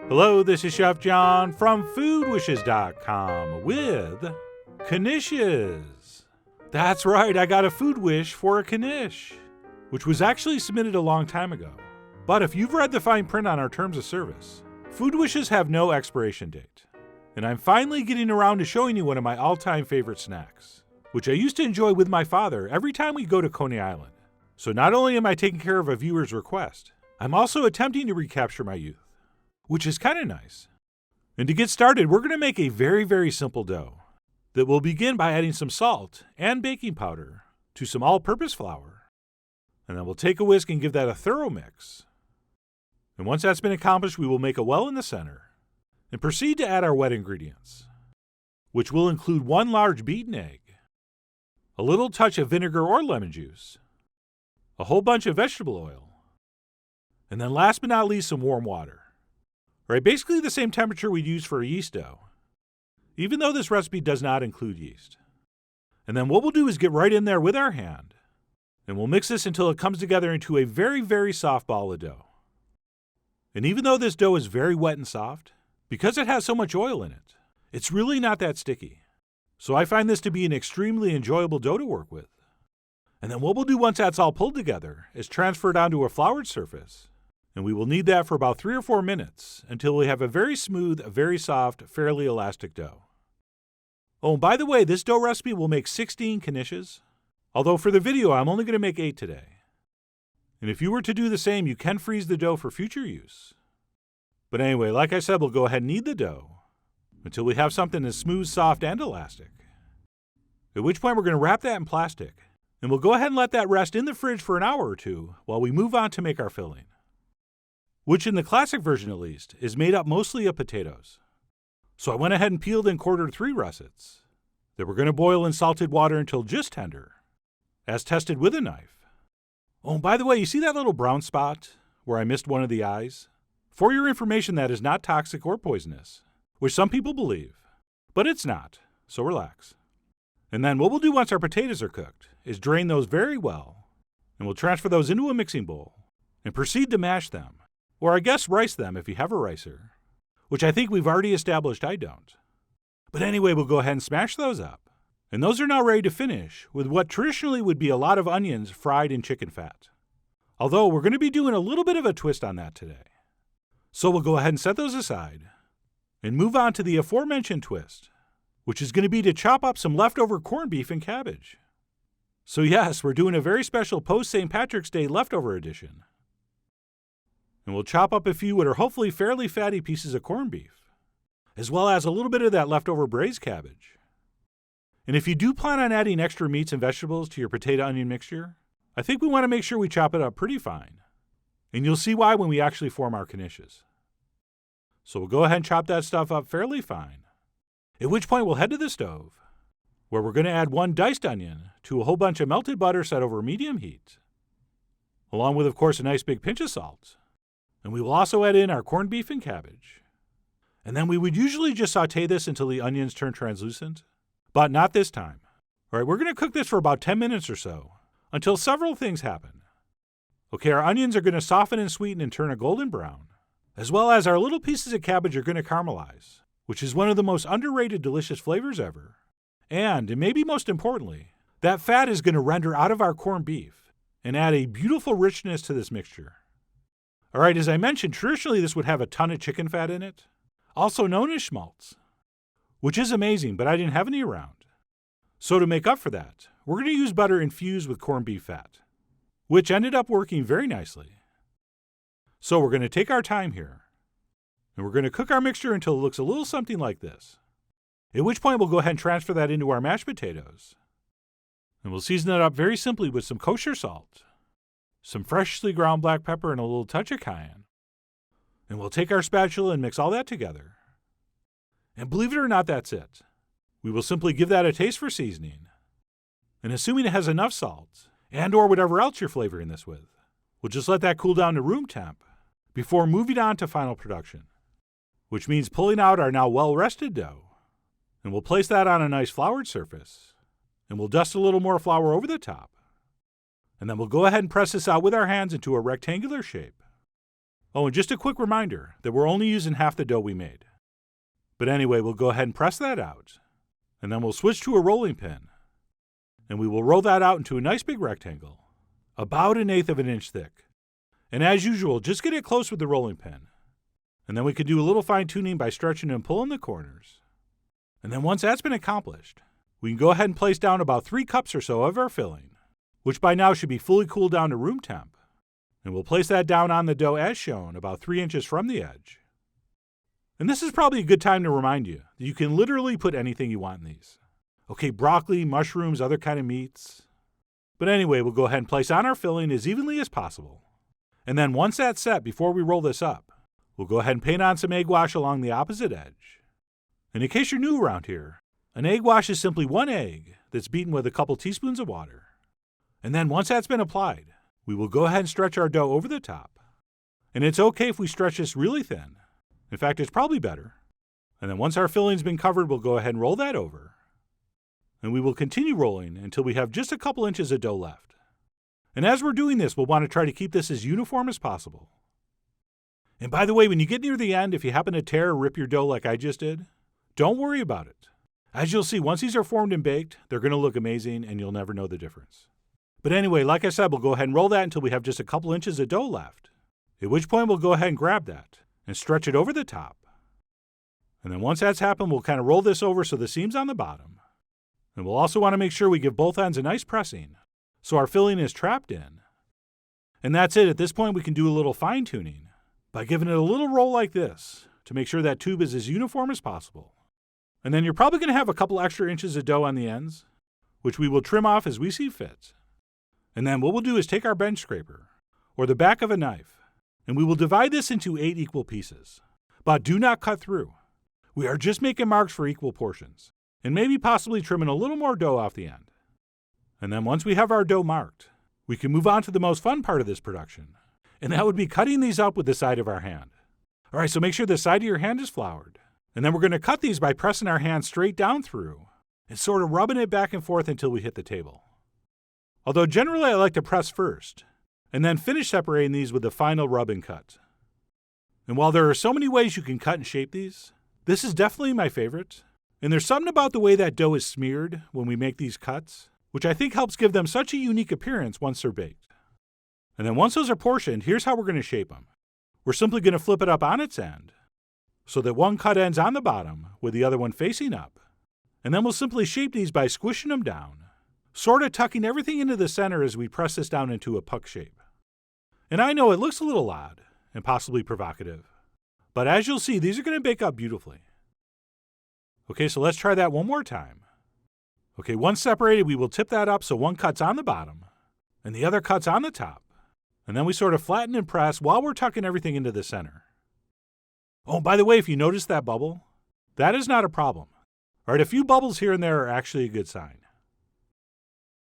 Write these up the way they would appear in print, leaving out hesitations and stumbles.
Hello, this is Chef John from foodwishes.com with Knishes. That's right, I got a food wish for a Knish, which was actually submitted a long time ago. But if you've read the fine print on our terms of service, food wishes have no expiration date. And I'm finally getting around to showing you one of my all-time favorite snacks, which I used to enjoy with my father every time we go to Coney Island. So not only am I taking care of a viewer's request, I'm also attempting to recapture my youth, which is kind of nice. And to get started, we're going to make a very, very simple dough that will begin by adding some salt and baking powder to some all-purpose flour. And then we'll take a whisk and give that a thorough mix. And once that's been accomplished, we will make a well in the center and proceed to add our wet ingredients, which will include 1 large beaten egg, a little touch of vinegar or lemon juice, a whole bunch of vegetable oil, and then last but not least, some warm water. Right, basically the same temperature we'd use for a yeast dough, even though this recipe does not include yeast. And then what we'll do is get right in there with our hand, and we'll mix this until it comes together into a very, very soft ball of dough. And even though this dough is very wet and soft, because it has so much oil in it, it's really not that sticky. So I find this to be an extremely enjoyable dough to work with. And then what we'll do once that's all pulled together is transfer it onto a floured surface. And we will knead that for about 3 or 4 minutes until we have a very smooth, very soft, fairly elastic dough. Oh, and by the way, this dough recipe will make 16 Knishes, although for the video I'm only going to make 8 today. And if you were to do the same, you can freeze the dough for future use. But anyway, like I said, we'll go ahead and knead the dough until we have something that's smooth, soft, and elastic. At which point we're going to wrap that in plastic, and we'll go ahead and let that rest in the fridge for an hour or two while we move on to make our filling, which in the classic version at least, is made up mostly of potatoes. So I went ahead and peeled and quartered 3 russets that we're going to boil in salted water until just tender, as tested with a knife. Oh, and by the way, you see that little brown spot where I missed one of the eyes? For your information, that is not toxic or poisonous, which some people believe, but it's not, so relax. And then what we'll do once our potatoes are cooked is drain those very well, and we'll transfer those into a mixing bowl and proceed to mash them. Or I guess rice them if you have a ricer, which I think we've already established I don't. But anyway, we'll go ahead and smash those up. And those are now ready to finish with what traditionally would be a lot of onions fried in chicken fat. Although we're going to be doing a little bit of a twist on that today. So we'll go ahead and set those aside and move on to the aforementioned twist, which is going to be to chop up some leftover corned beef and cabbage. So yes, we're doing a very special post-St. Patrick's Day leftover edition. And we'll chop up a few what are hopefully fairly fatty pieces of corned beef, as well as a little bit of that leftover braised cabbage. And if you do plan on adding extra meats and vegetables to your potato-onion mixture, I think we want to make sure we chop it up pretty fine. And you'll see why when we actually form our Knishes. So we'll go ahead and chop that stuff up fairly fine, at which point we'll head to the stove, where we're going to add 1 diced onion to a whole bunch of melted butter set over medium heat, along with, of course, a nice big pinch of salt. And we will also add in our corned beef and cabbage. And then we would usually just saute this until the onions turn translucent, but not this time. All right, we're going to cook this for about 10 minutes or so, until several things happen. Okay, our onions are going to soften and sweeten and turn a golden brown, as well as our little pieces of cabbage are going to caramelize, which is one of the most underrated delicious flavors ever. And maybe most importantly, that fat is going to render out of our corned beef and add a beautiful richness to this mixture. All right, as I mentioned, traditionally this would have a ton of chicken fat in it, also known as schmaltz, which is amazing, but I didn't have any around. So to make up for that, we're going to use butter infused with corned beef fat, which ended up working very nicely. So we're going to take our time here, and we're going to cook our mixture until it looks a little something like this, at which point we'll go ahead and transfer that into our mashed potatoes. And we'll season it up very simply with some kosher salt, some freshly ground black pepper, and a little touch of cayenne. And we'll take our spatula and mix all that together. And believe it or not, that's it. We will simply give that a taste for seasoning. And assuming it has enough salt, and or whatever else you're flavoring this with, we'll just let that cool down to room temp before moving on to final production, which means pulling out our now well-rested dough. And we'll place that on a nice floured surface, and we'll dust a little more flour over the top. And then we'll go ahead and press this out with our hands into a rectangular shape. Oh, and just a quick reminder that we're only using half the dough we made. But anyway, we'll go ahead and press that out. And then we'll switch to a rolling pin. And we will roll that out into a nice big rectangle, about 1/8 of an inch thick. And as usual, just get it close with the rolling pin. And then we can do a little fine tuning by stretching and pulling the corners. And then once that's been accomplished, we can go ahead and place down about 3 cups or so of our filling, which by now should be fully cooled down to room temp. And we'll place that down on the dough as shown, about 3 inches from the edge. And this is probably a good time to remind you that you can literally put anything you want in these. Okay, broccoli, mushrooms, other kind of meats. But anyway, we'll go ahead and place on our filling as evenly as possible. And then once that's set, before we roll this up, we'll go ahead and paint on some egg wash along the opposite edge. And in case you're new around here, an egg wash is simply 1 egg that's beaten with a couple teaspoons of water. And then once that's been applied, we will go ahead and stretch our dough over the top. And it's okay if we stretch this really thin. In fact, it's probably better. And then once our filling's been covered, we'll go ahead and roll that over. And we will continue rolling until we have just a couple inches of dough left. And as we're doing this, we'll want to try to keep this as uniform as possible. And by the way, when you get near the end, if you happen to tear or rip your dough like I just did, don't worry about it. As you'll see, once these are formed and baked, they're going to look amazing and you'll never know the difference. But anyway, like I said, we'll go ahead and roll that until we have just a couple inches of dough left, at which point we'll go ahead and grab that and stretch it over the top. And then once that's happened, we'll kind of roll this over so the seam's on the bottom. And we'll also want to make sure we give both ends a nice pressing so our filling is trapped in. And that's it. At this point, we can do a little fine tuning by giving it a little roll like this to make sure that tube is as uniform as possible. And then you're probably going to have a couple extra inches of dough on the ends, which we will trim off as we see fit. And then what we'll do is take our bench scraper, or the back of a knife, and we will divide this into 8 equal pieces. But do not cut through. We are just making marks for equal portions, and maybe possibly trimming a little more dough off the end. And then once we have our dough marked, we can move on to the most fun part of this production, and that would be cutting these up with the side of our hand. All right, so make sure the side of your hand is floured, and then we're going to cut these by pressing our hand straight down through and sort of rubbing it back and forth until we hit the table. Although generally I like to press first, and then finish separating these with the final rub and cut. And while there are so many ways you can cut and shape these, this is definitely my favorite. And there's something about the way that dough is smeared when we make these cuts, which I think helps give them such a unique appearance once they're baked. And then once those are portioned, here's how we're going to shape them. We're simply going to flip it up on its end, so that one cut ends on the bottom with the other one facing up. And then we'll simply shape these by squishing them down, sort of tucking everything into the center as we press this down into a puck shape. And I know it looks a little odd and possibly provocative, but as you'll see, these are going to bake up beautifully. Okay, so let's try that one more time. Okay, once separated, we will tip that up so one cut's on the bottom and the other cut's on the top. And then we sort of flatten and press while we're tucking everything into the center. Oh, by the way, if you notice that bubble, that is not a problem. All right, a few bubbles here and there are actually a good sign.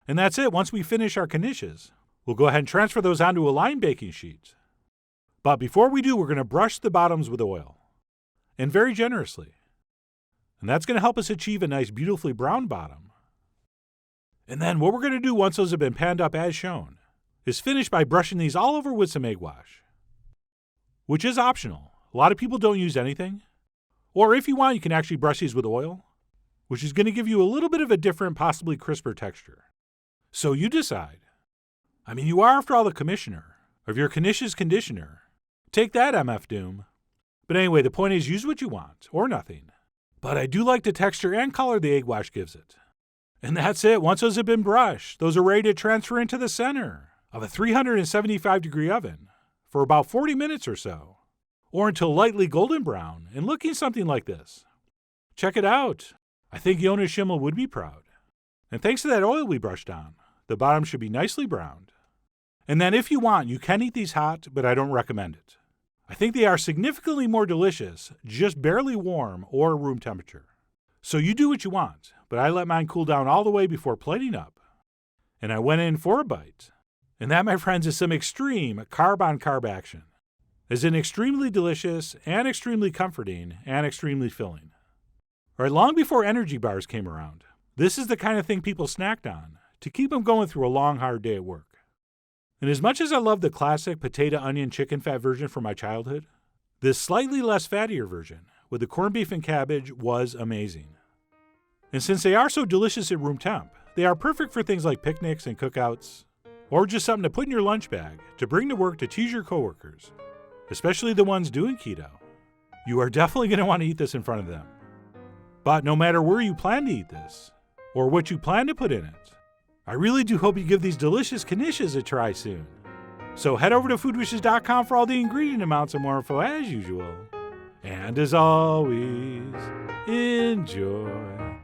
And that's it. Once we finish our knishes, we'll go ahead and transfer those onto a lined baking sheet. But before we do, we're going to brush the bottoms with oil, and very generously. And that's going to help us achieve a nice, beautifully brown bottom. And then what we're going to do once those have been panned up as shown is finish by brushing these all over with some egg wash, which is optional. A lot of people don't use anything. Or if you want, you can actually brush these with oil, which is going to give you a little bit of a different, possibly crisper texture. So you decide. I mean, you are, after all, the commissioner of your Knishes conditioner. Take that, MF Doom. But anyway, the point is use what you want, or nothing. But I do like the texture and color the egg wash gives it. And that's it. Once those have been brushed, those are ready to transfer into the center of a 375-degree oven for about 40 minutes or so, or until lightly golden brown and looking something like this. Check it out. I think Jonas Schimmel would be proud. And thanks to that oil we brushed on, the bottom should be nicely browned. And then if you want, you can eat these hot, but I don't recommend it. I think they are significantly more delicious, just barely warm or room temperature. So you do what you want, but I let mine cool down all the way before plating up. And I went in for a bite. And that, my friends, is some extreme carb-on-carb action. As in extremely delicious and extremely comforting and extremely filling. All right, long before energy bars came around, this is the kind of thing people snacked on to keep them going through a long, hard day at work. And as much as I love the classic potato, onion, chicken fat version from my childhood, this slightly less fattier version with the corned beef and cabbage was amazing. And since they are so delicious at room temp, they are perfect for things like picnics and cookouts, or just something to put in your lunch bag to bring to work to tease your coworkers, especially the ones doing keto. You are definitely going to want to eat this in front of them. But no matter where you plan to eat this, or what you plan to put in it, I really do hope you give these delicious Knishes a try soon. So head over to foodwishes.com for all the ingredient amounts and more info as usual. And as always, enjoy.